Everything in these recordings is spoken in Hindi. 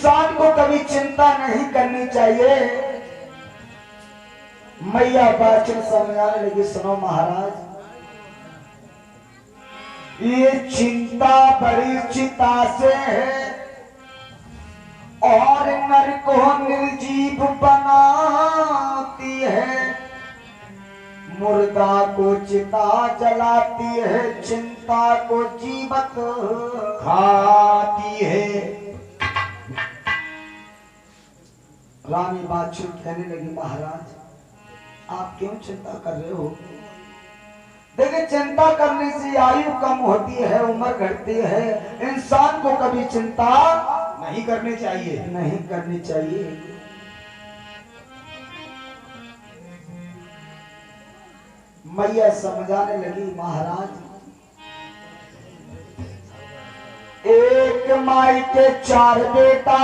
इंसान को कभी चिंता नहीं करनी चाहिए। मैया बाचन समझाने लगी, सुनो महाराज, ये चिंता बड़ी चिता से है और नर को निर्जीव बनाती है, मुर्दा को चिता जलाती है, चिंता को जीवत खाती है। रानी बादशाह कहने लगी, महाराज आप क्यों चिंता कर रहे हो? देखिए, चिंता करने से आयु कम होती है, उम्र घटती है। इंसान को कभी चिंता नहीं करनी चाहिए, नहीं करनी चाहिए। मैया समझाने लगी, महाराज एक माई के 4 बेटा,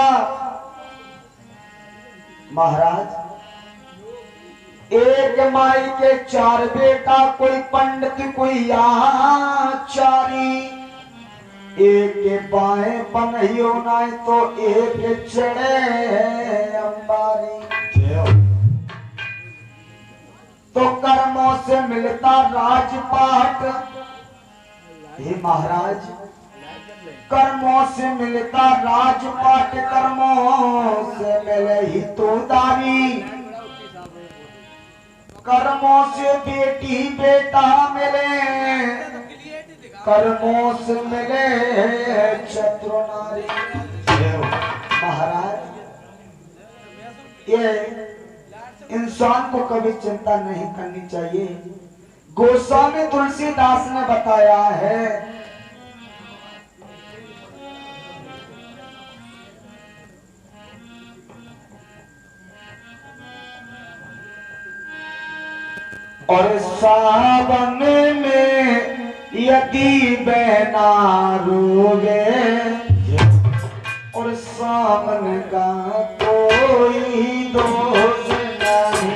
महाराज एक माई के 4 बेटा, कोई पंडित कोई आचारी, एक के बाएं बनहियो नाय तो एक चढ़े अंबारी। तो कर्मों से मिलता राजपाट, हे महाराज कर्मों से मिलता राजपाट, कर्मों से मिले ही तो दारी, कर्मों से बेटी बेटा मिले, कर्मों से मिले छत्र नारी। महाराज ये इंसान को कभी चिंता नहीं करनी चाहिए। गोस्वामी तुलसीदास ने बताया है, और सावन में यदि बहना रोवे, और सावन का कोई दोष नहीं,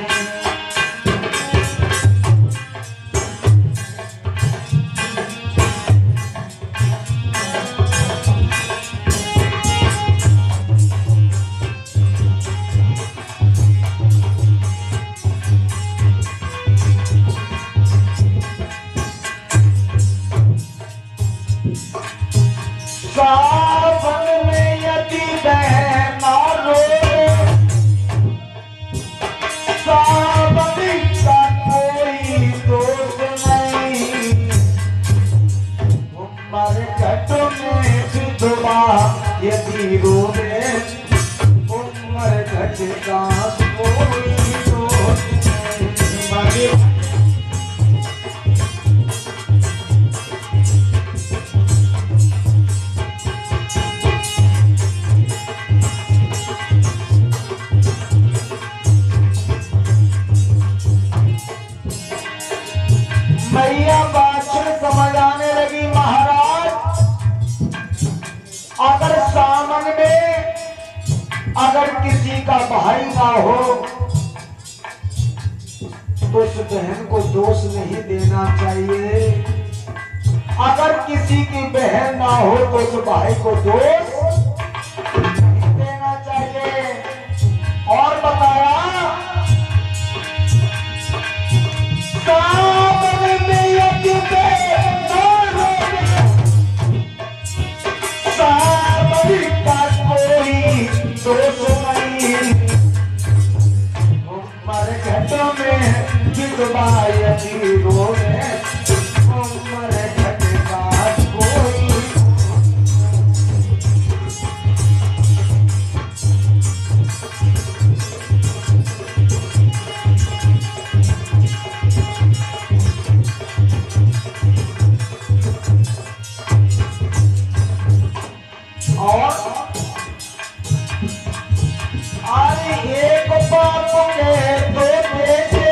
सावन में यदि बहना रोवे, सावन का कोई दोष नहीं, उम्र घट में विधवा यदि रोवे, उम्र घट का कोई दोष नहीं। मैया बादशाह समझाने लगी, महाराज अगर सामन में अगर किसी का भाई ना हो तो उस बहन को दोष नहीं देना चाहिए, अगर किसी की बहन ना हो तो उस भाई को दोष नहीं देना चाहिए। और बताया, सावन में यदि बहना रोवे, सावन का कोई दोष नहीं, उम्र घट में विधवा यदि रोवे, उम्र घट का कोई। और अरे एक बाप के 2 बेटे,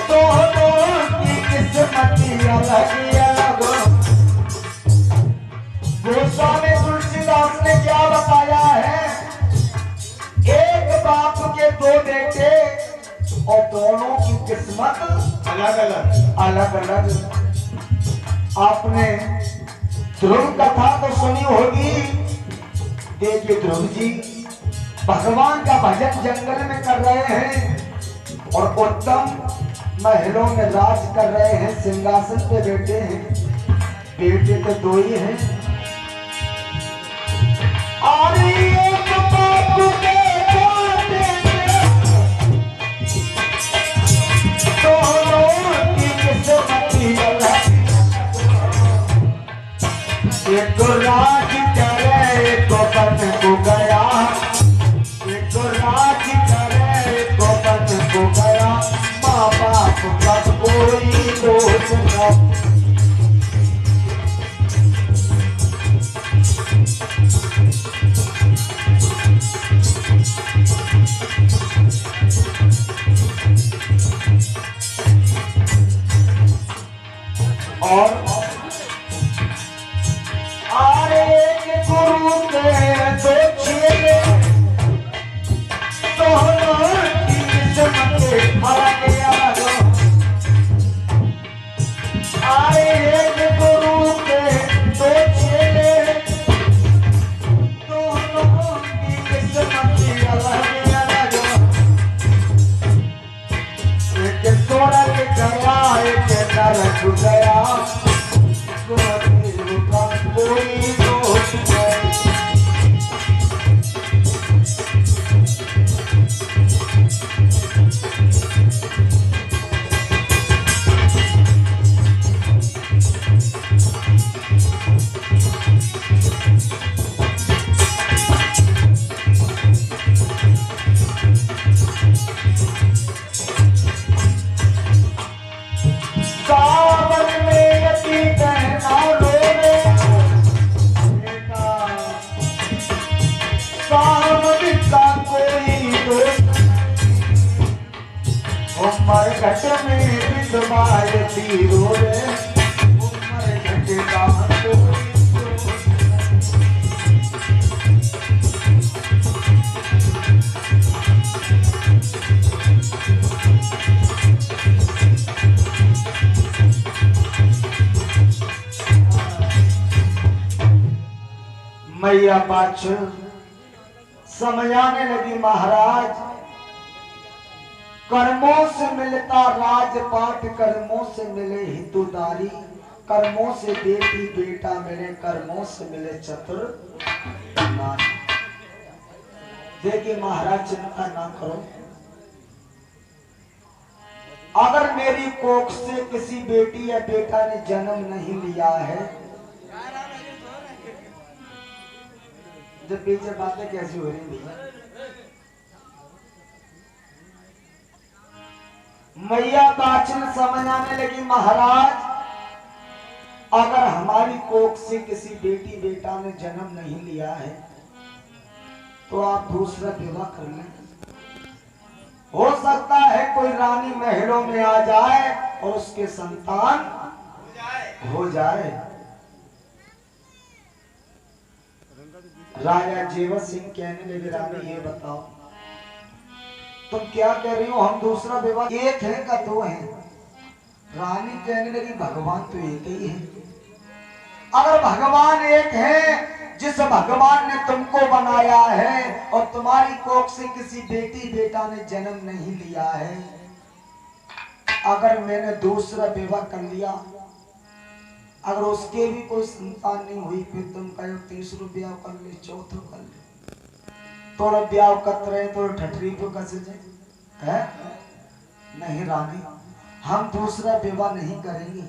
दोनों की किस्मत अलग अलग। गोस्वामी तुलसीदास ने क्या बताया है, एक बाप के 2 बेटे और दोनों की किस्मत अलग अलग अलग अलग। आपने ध्रुव कथा तो सुनी होगी देखिए ध्रुव जी भगवान का भजन जंगल में कर रहे हैं और उत्तम महलों में राज कर रहे हैं, सिंहासन पे बैठे हैं। बेटे तो दो ही हैं। और एक बाप के बेटे दोनों की किस्मती अलग। एक राज करे एक बन को गया, एक राज करे एक बन को गया। माँ बाप का कोई दोष न। और एक गुरु के दो चेले दोनों की किस्मत अलग अलग। एक गुरु के दो चेले दोनों की किस्मत अलग अलग। एक स्वर्ग गया एक नरक गया, कोई दोष नहीं। सावन में यदि बहना रोवे बेटा, सावन का कोई दोष। उमर घट में विधवायती रोवे, उमर घट का कोई दोष। मैया पाछू समझाने लगी महाराज, कर्मों से मिलता राजपाट, कर्मों से मिले हितुदारी, कर्मों से बेटी बेटा मिले, कर्मों से मिले चतुर नारी। देखिए महाराज चिंता ना करो, अगर मेरी कोख से किसी बेटी या बेटा ने जन्म नहीं लिया है, जब पीछे बातें कैसी हो रही भैया। मैया बाचन समझ आने लगी महाराज, अगर हमारी कोख से किसी बेटी बेटा ने जन्म नहीं लिया है तो आप दूसरा विवाह कर लें। हो सकता है कोई रानी महलों में आ जाए और उसके संतान हो जाए। राजा जेवर सिंह कहने लगे, रानी ये बताओ तुम क्या कह रही हो, हम दूसरा विवाह एक है का दो है? रानी कहने लगी भगवान तो एक ही है। अगर भगवान एक है, जिस भगवान ने तुमको बनाया है और तुम्हारी कोख से किसी बेटी बेटा ने जन्म नहीं लिया है, अगर मैंने दूसरा विवाह कर लिया, अगर उसके भी कोई संतान नहीं हुई, फिर तुम कहो तीसरो ब्याह कर ले, चौथो कर ले, तोड़ा ब्याह कतरे तो ठठरी को कस है। नहीं रानी, हम दूसरा विवाह नहीं करेंगे।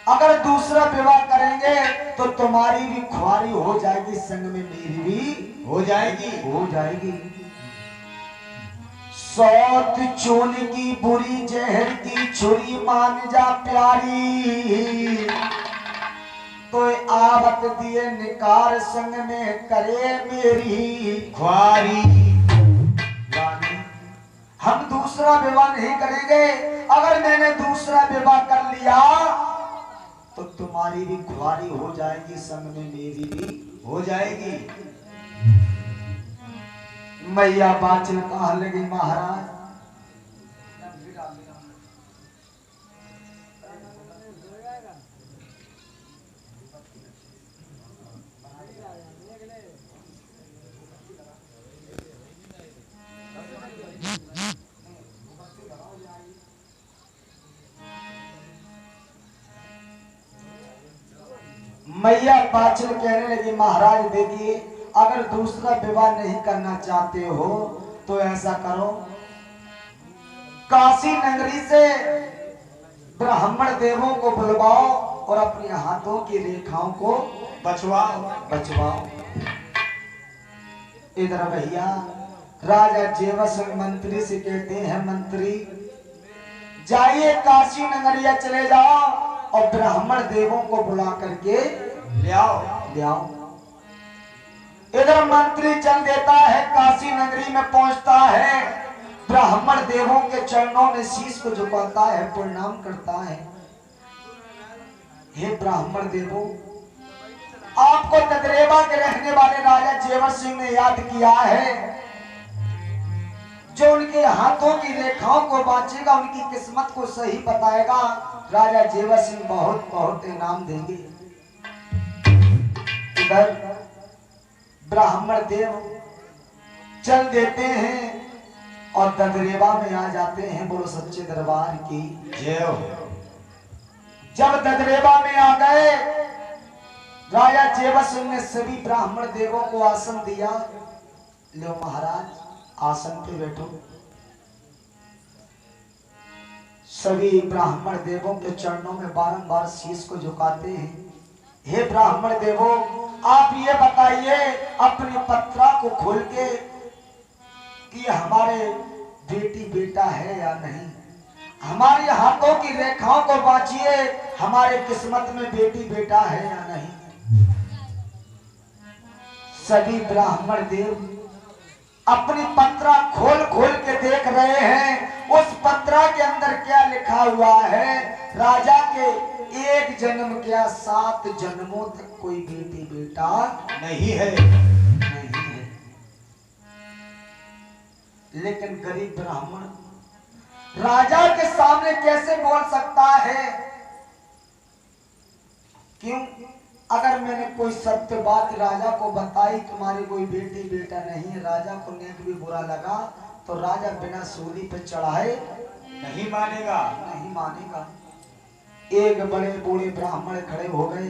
अगर दूसरा विवाह करेंगे तो तुम्हारी भी खुआरी हो जाएगी, संग में मेरी भी हो जाएगी। सौत चून की बुरी जहर की छुरी मान जा प्यारी, तो आवत दिए निकार संग में करे मेरी ख्वारी। हम दूसरा विवाह नहीं करेंगे। अगर मैंने दूसरा विवाह कर लिया तो तुम्हारी भी ख्वारी हो जाएगी, संग में मेरी भी हो जाएगी। मैया बाचल कहा लगी महाराज, मैया पाचल कहने लगी महाराज देखिए, अगर दूसरा विवाह नहीं करना चाहते हो तो ऐसा करो, काशी नगरी से ब्राह्मण देवों को बुलवाओ और अपने हाथों की रेखाओं को बचवाओ। इधर भैया राजा जेवसिंह मंत्री से कहते हैं, मंत्री जाइए काशी नगरिया चले जाओ और ब्राह्मण देवों को बुला करके ले आओ। इधर मंत्री चल देता है, काशी नगरी में पहुंचता है, ब्राह्मण देवों के चरणों में शीश को झुकाता है, प्रणाम करता है। हे ब्राह्मण देवों, आपको तदरेवा के रहने वाले राजा जेवर सिंह ने याद किया है, जो उनके हाथों की रेखाओं को बांचेगा, उनकी किस्मत को सही बताएगा, राजा जेवर सिंह बहुत बहुत इनाम देंगे। इधर ब्राह्मण देव चल देते हैं और तदरेवा में आ जाते हैं। बोलो सच्चे दरबार की जय हो। जब तदरेवा में आ गए, राजा जेवर सिंह ने सभी ब्राह्मण देवों को आसन दिया। लो महाराज आसन पे बैठो। सभी ब्राह्मण देवों के चरणों में बारंबार शीश को झुकाते हैं। हे ब्राह्मण देवों, आप ये बताइए अपनी पत्रा को खोल के कि हमारे बेटी बेटा है या नहीं, हमारे हाथों की रेखाओं को बांचिए, हमारे किस्मत में बेटी बेटा है या नहीं। सभी ब्राह्मण देव अपनी पत्रा खोल खोल के देख रहे हैं, उस पत्रा के अंदर क्या लिखा हुआ है, राजा के एक जन्म क्या 7 जन्मों तक कोई बेटी बेटा नहीं है। लेकिन गरीब ब्राह्मण राजा के सामने कैसे बोल सकता है? क्यों? अगर मैंने कोई सत्य बात राजा को बताई, तुम्हारी कोई बेटी बेटा नहीं है, राजा को नेक भी बुरा लगा तो राजा बिना सूली पे चढ़ाए नहीं मानेगा। एक बड़े बूढ़े ब्राह्मण खड़े हो गए,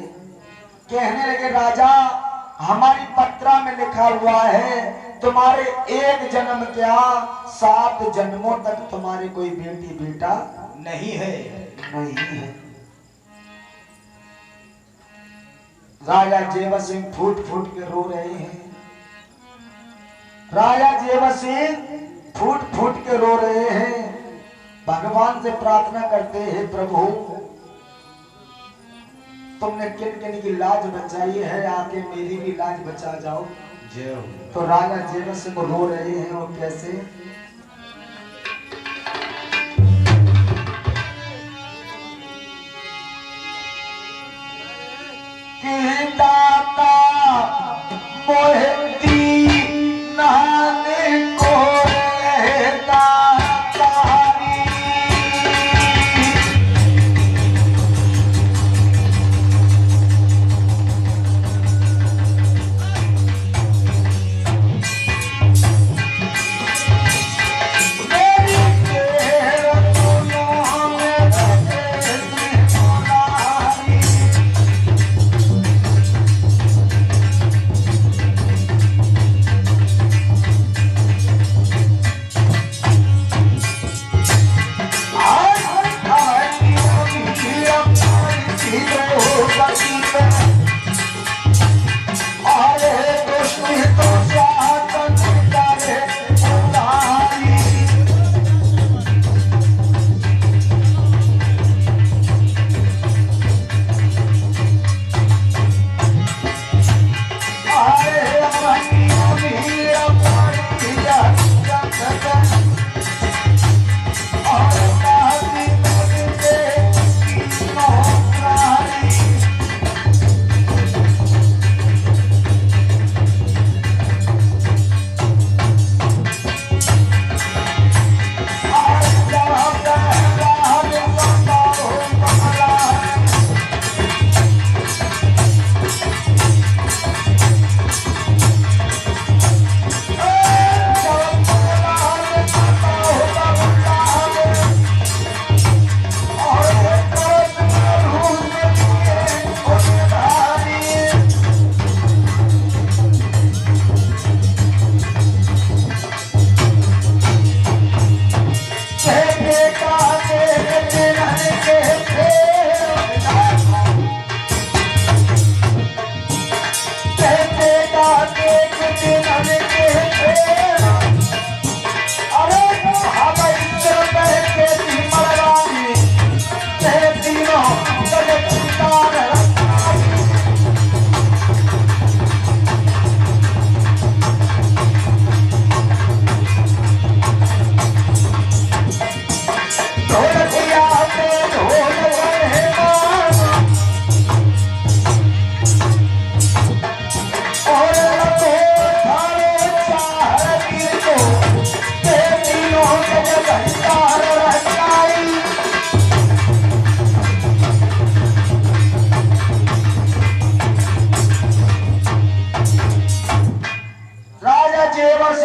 कहने लगे राजा, हमारी पत्रा में लिखा हुआ है तुम्हारे एक जन्म क्या 7 जन्मों तक तुम्हारे कोई बेटी बेटा नहीं है। राजा जेवर सिंह फूट फूट के रो रहे हैं। राजा जेवर सिंह फूट फूट के रो रहे हैं, भगवान से प्रार्थना करते हैं, प्रभु तुमने किन किन की लाज बचाई है, आके मेरी भी लाज बचा जाओ। तो राजा जेवर सिंह रो रहे हैं, और कैसे? कि दाता मोहती नहाने को रहता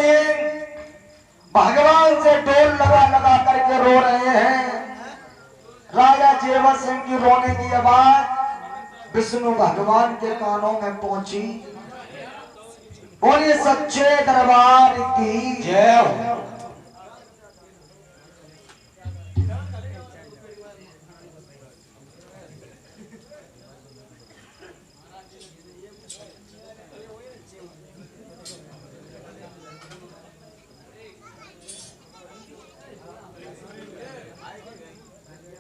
सिंह भगवान से डोल लगा लगा करके रो रहे हैं। राजा जेवर सिंह की रोने की आवाज विष्णु भगवान के कानों में पहुंची। बोलिए सच्चे दरबार की जय हो।